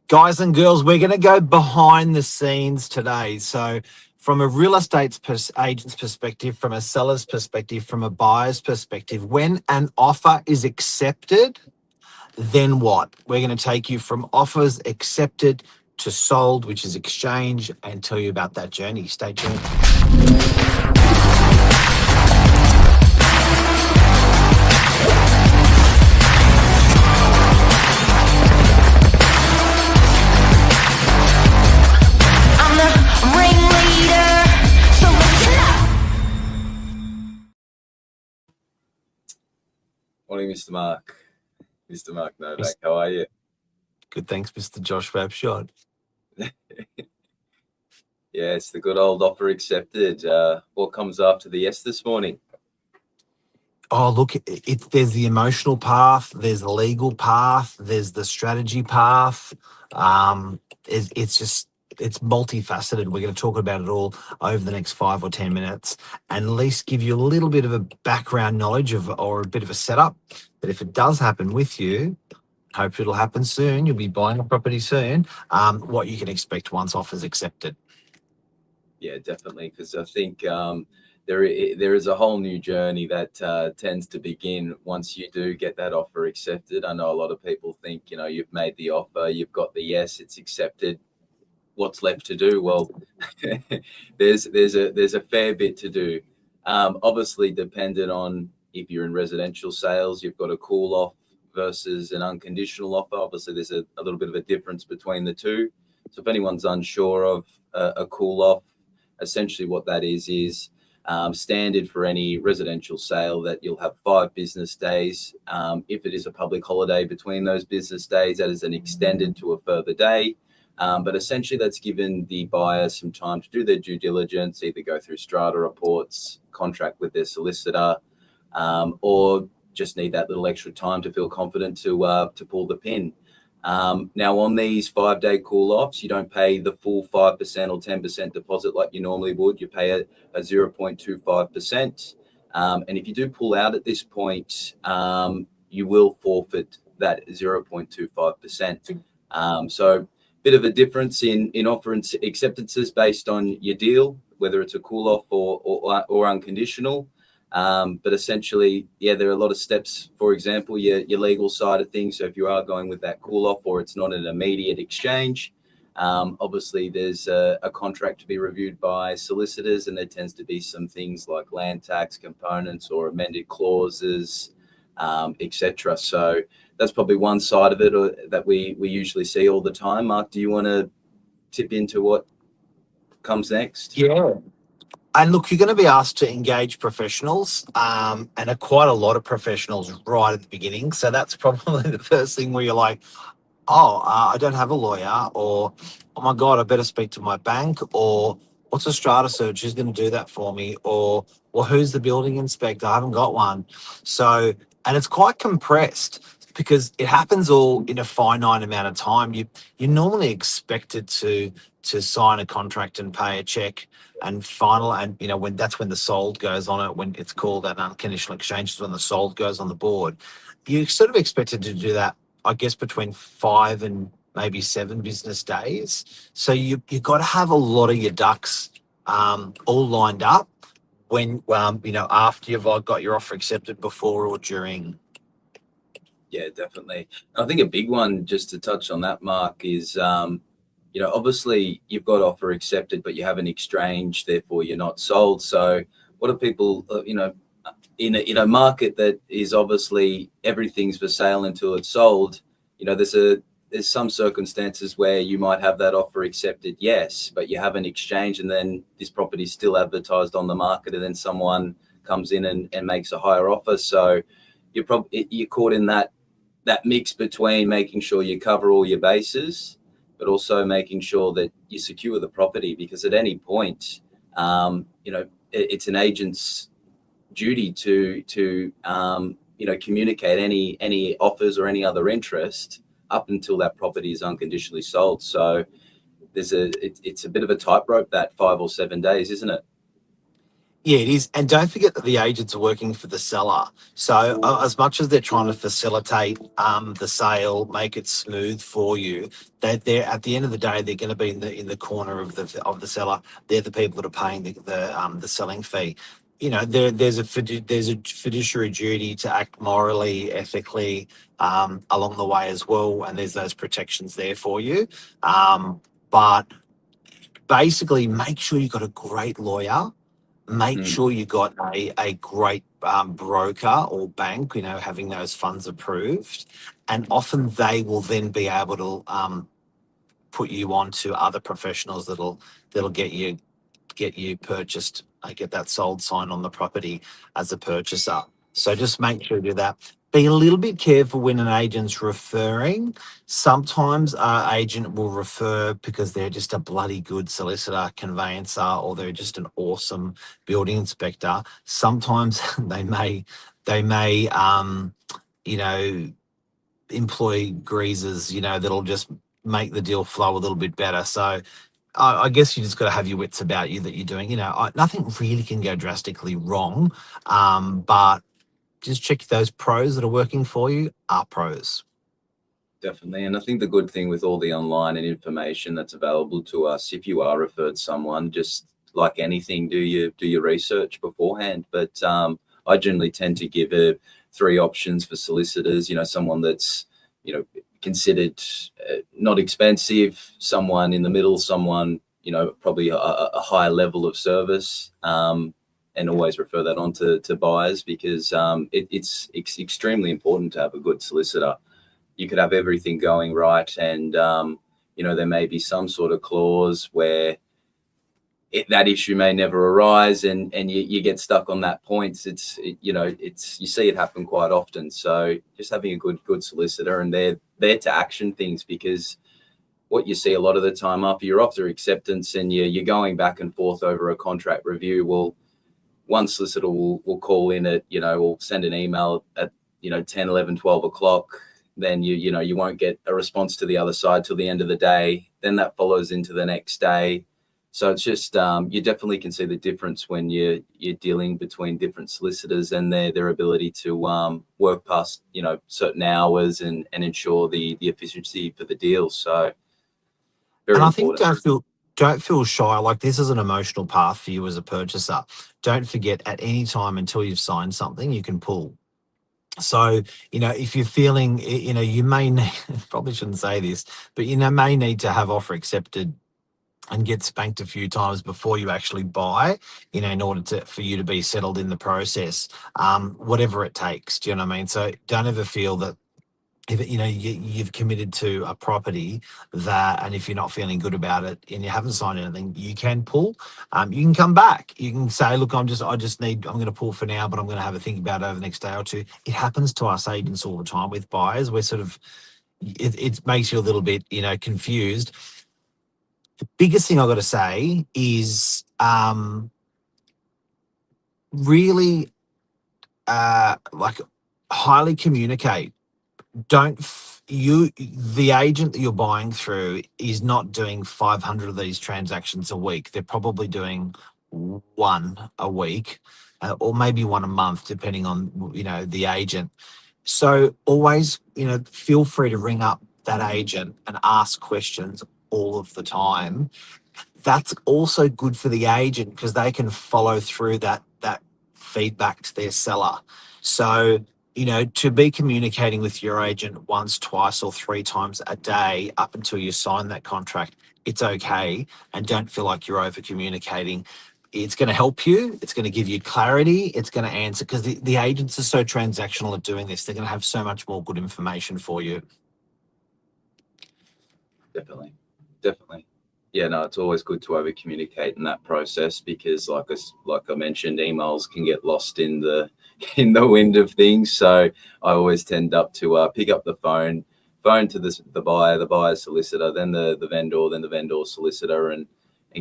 Guys and girls, we're going to go behind the scenes today. So, from a real estate agent's perspective, from a seller's perspective, from a buyer's perspective, when an offer is accepted, then what? We're going to take you from offers accepted to sold, which is exchange, and tell you about that journey. Stay tuned. Morning, Mr. Mark. Mr. Mark Novak, how are you? Good, thanks, Mr. Josh Babshot. Yes, the good old offer accepted. What comes after the yes this morning? Oh, look, there's the emotional path, there's the legal path, there's the strategy path. It's multifaceted. We're going to talk about it all over the next 5 or 10 minutes, and at least give you a little bit of a background knowledge or a bit of a setup that if it does happen with you, hope it'll happen soon. You'll be buying a property soon. What you can expect once offers accepted. Yeah, definitely, because I think there is a whole new journey that tends to begin once you do get that offer accepted. I know a lot of people think, you've made the offer, you've got the yes, it's accepted. What's left to do? Well, there's a fair bit to do. Obviously, dependent on if you're in residential sales, you've got a cool off versus an unconditional offer. Obviously, there's a little bit of a difference between the two. So if anyone's unsure of a cool off, essentially what that is standard for any residential sale that you'll have 5 business days. If it is a public holiday between those business days, that is an extended to a further day. But essentially that's given the buyer some time to do their due diligence, either go through strata reports, contract with their solicitor, or just need that little extra time to feel confident to pull the pin. Now on these 5-day cool offs, you don't pay the full 5% or 10% deposit like you normally would. You pay a 0.25%. And if you do pull out at this point, you will forfeit that 0.25%. So bit of a difference in offer and acceptances based on your deal, whether it's a cool off or unconditional. But essentially, there are a lot of steps. For example, your legal side of things. So if you are going with that cool off or it's not an immediate exchange, obviously there's a contract to be reviewed by solicitors, and there tends to be some things like land tax components or amended clauses, etc. So that's probably one side of it that we usually see all the time. Mark, do you want to tip into what comes next? Yeah. And look, you're going to be asked to engage professionals, and quite a lot of professionals right at the beginning. So that's probably the first thing where you're like, I don't have a lawyer, or, oh my God, I better speak to my bank, or what's a strata search? Who's going to do that for me? Or, well, who's the building inspector? I haven't got one. So, and it's quite compressed because it happens all in a finite amount of time. You're normally expected to sign a contract and pay a check and final, and when the sold goes on it, when it's called an unconditional exchange, is when the sold goes on the board. You're sort of expected to do that, I guess, between 5 and maybe 7 business days. So you've got to have a lot of your ducks all lined up when after you've got your offer accepted, before or during. Yeah, definitely. I think a big one, just to touch on that, Mark, is obviously you've got offer accepted, but you haven't exchanged, therefore you're not sold. So what do people, in a market that is obviously everything's for sale until it's sold, there's some circumstances where you might have that offer accepted, yes, but you haven't exchanged, and then this property is still advertised on the market, and then someone comes in and makes a higher offer. So you're caught in that mix between making sure you cover all your bases, but also making sure that you secure the property, because at any point, it's an agent's duty to communicate any offers or any other interest up until that property is unconditionally sold. So it's a bit of a tightrope, that 5 or 7 days, isn't it? Yeah, it is. And don't forget that the agents are working for the seller. So as much as they're trying to facilitate the sale, make it smooth for you, they're at the end of the day, they're going to be in the corner of the seller. They're the people that are paying the selling fee. You know, there's there's a fiduciary duty to act morally, ethically along the way as well, and there's those protections there for you. But basically, make sure you've got a great lawyer, make Mm, sure you got a great broker or bank, you know, having those funds approved. And often they will then be able to put you on to other professionals that'll get you purchased, get that sold sign on the property as a purchaser. So just make sure you do that. Be a little bit careful when an agent's referring. Sometimes our agent will refer because they're just a bloody good solicitor, conveyancer, or they're just an awesome building inspector. Sometimes they may you know, employ greasers, you know, that'll just make the deal flow a little bit better. So I guess you just got to have your wits about you that you're doing. You know, nothing really can go drastically wrong, but just check those pros that are working for you are pros. definitely. And I think the good thing with all the online and information that's available to us, if you are referred someone, just like anything, do your research beforehand. But I generally tend to give three options for solicitors. You know, someone that's, you know, considered not expensive, someone in the middle, someone, you know, probably a higher level of service, and always refer that on to buyers, because it's extremely important to have a good solicitor. You could have everything going right, and you know, there may be some sort of clause where that issue may never arise, and you get stuck on that point. You know, you see it happen quite often. So just having a good solicitor, and they're there to action things, because what you see a lot of the time after you're off their acceptance and you're going back and forth over a contract review, well, one solicitor will call in at, you know, or send an email at, you know, 10, 11, 12 o'clock. Then you know, you won't get a response to the other side till the end of the day. Then that follows into the next day. So it's just you definitely can see the difference when you're dealing between different solicitors and their ability to work past, you know, certain hours and ensure the efficiency for the deal. So very And I think important. don't feel shy. Like, this is an emotional path for you as a purchaser. Don't forget, at any time until you've signed something, you can pull. So, you know, if you're feeling, you know, you may need, probably shouldn't say this, but you know, may need to have offer accepted and get spanked a few times before you actually buy, you know, in order for you to be settled in the process, whatever it takes. Do you know what I mean? So don't ever feel that, if you know, you've committed to a property, that, and if you're not feeling good about it and you haven't signed anything, you can pull. You can come back. You can say, look, I'm going to pull for now, but I'm going to have a think about it over the next day or two. It happens to us agents all the time with buyers. We're sort of, it makes you a little bit, you know, confused. The biggest thing I've got to say is really like, highly communicate. Don't you The agent that you're buying through is not doing 500 of these transactions a week. They're probably doing one a week, or maybe one a month, depending on, you know, the agent. So always, you know, feel free to ring up that agent and ask questions all of the time. That's also good for the agent because they can follow through that feedback to their seller. So, you know, to be communicating with your agent once, twice, or three times a day up until you sign that contract, it's okay. And don't feel like you're over communicating. It's going to help you. It's going to give you clarity. It's going to answer, because the agents are so transactional at doing this. They're going to have so much more good information for you. Definitely. Yeah, no, it's always good to over communicate in that process, because like I mentioned, emails can get lost in the wind of things. So I always tend up to pick up the phone to the buyer, the buyer's solicitor, then the vendor, then the vendor's solicitor, and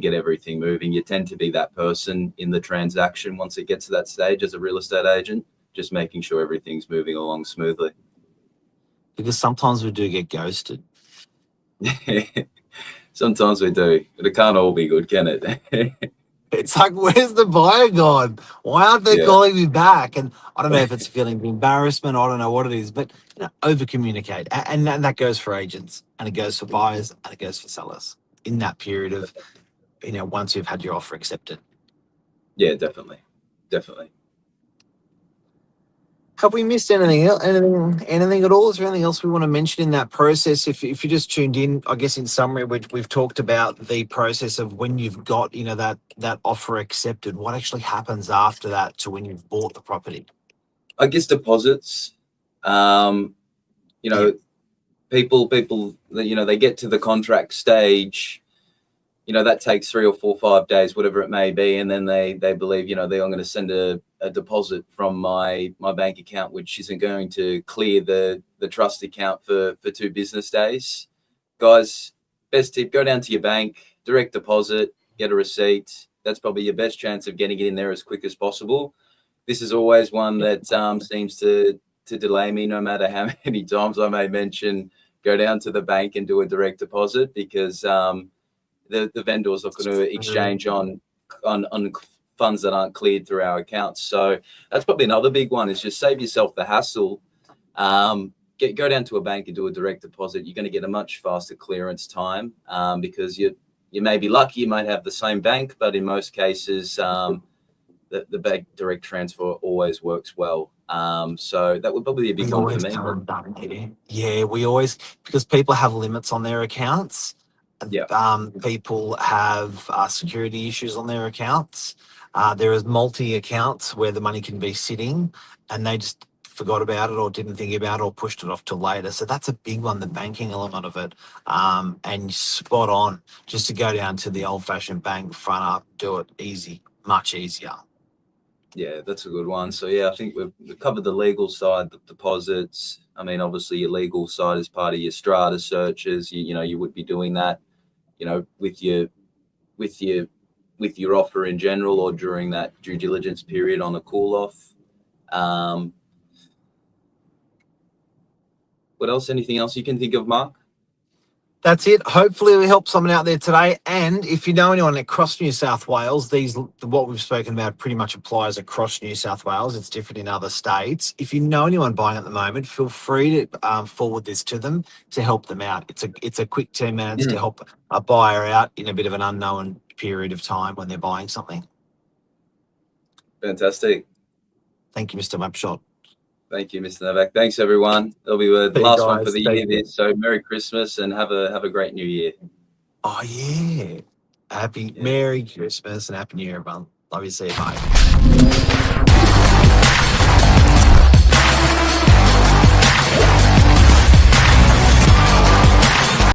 get everything moving. You tend to be that person in the transaction once it gets to that stage as a real estate agent, just making sure everything's moving along smoothly. Because sometimes we do get ghosted. Sometimes we do, but it can't all be good, can it? It's like, where's the buyer gone? Why aren't they Yeah. calling me back? And I don't know if it's a feeling of embarrassment. I don't know what it is, but over communicate. And that goes for agents, and it goes for buyers, and it goes for sellers in that period of, once you've had your offer accepted. Yeah, definitely. Have we missed anything? Anything at all? Is there anything else we want to mention in that process? If you just tuned in, I guess in summary, we've talked about the process of when you've got that offer accepted. What actually happens after that to when you've bought the property? I guess deposits. People, they get to the contract stage. That takes 3 or 4, 5 days, whatever it may be, and then they believe, I'm going to send a deposit from my bank account, which isn't going to clear the trust account for 2 business days. Guys, best tip: go down to your bank, direct deposit, get a receipt. That's probably your best chance of getting it in there as quick as possible. This is always one that seems to delay me, no matter how many times I may mention go down to the bank and do a direct deposit, because the vendors are going to exchange on funds that aren't cleared through our accounts. So that's probably another big one, is just save yourself the hassle. Go down to a bank and do a direct deposit. You're going to get a much faster clearance time, because you may be lucky, you might have the same bank, but in most cases, the bank direct transfer always works well. So that would probably be a big one for me. Yeah, we always, because people have limits on their accounts. Yeah. People have security issues on their accounts. There is multi accounts where the money can be sitting, and they just forgot about it or didn't think about it or pushed it off till later. So that's a big one, the banking element of it. And spot on, just to go down to the old fashioned bank, front up, do it easy, much easier. Yeah, that's a good one. So yeah, I think we've covered the legal side, the deposits. I mean, obviously your legal side is part of your strata searches. You would be doing that, with your offer in general, or during that due diligence period on a cool off. What else? Anything else you can think of, Mark? That's it. Hopefully we help someone out there today. And if you know anyone across New South Wales, what we've spoken about pretty much applies across New South Wales. It's different in other states. If you know anyone buying at the moment, feel free to forward this to them to help them out. It's a quick 10 minutes to help a buyer out in a bit of an unknown period of time when they're buying something. Fantastic. Thank you, Mr. Webshot. Thank you, Mr. Novak. Thanks, everyone. It'll be the last one for the year. So Merry Christmas and have a great New Year. Oh, yeah. Merry Christmas and Happy New Year, everyone. Love you. See you. Bye.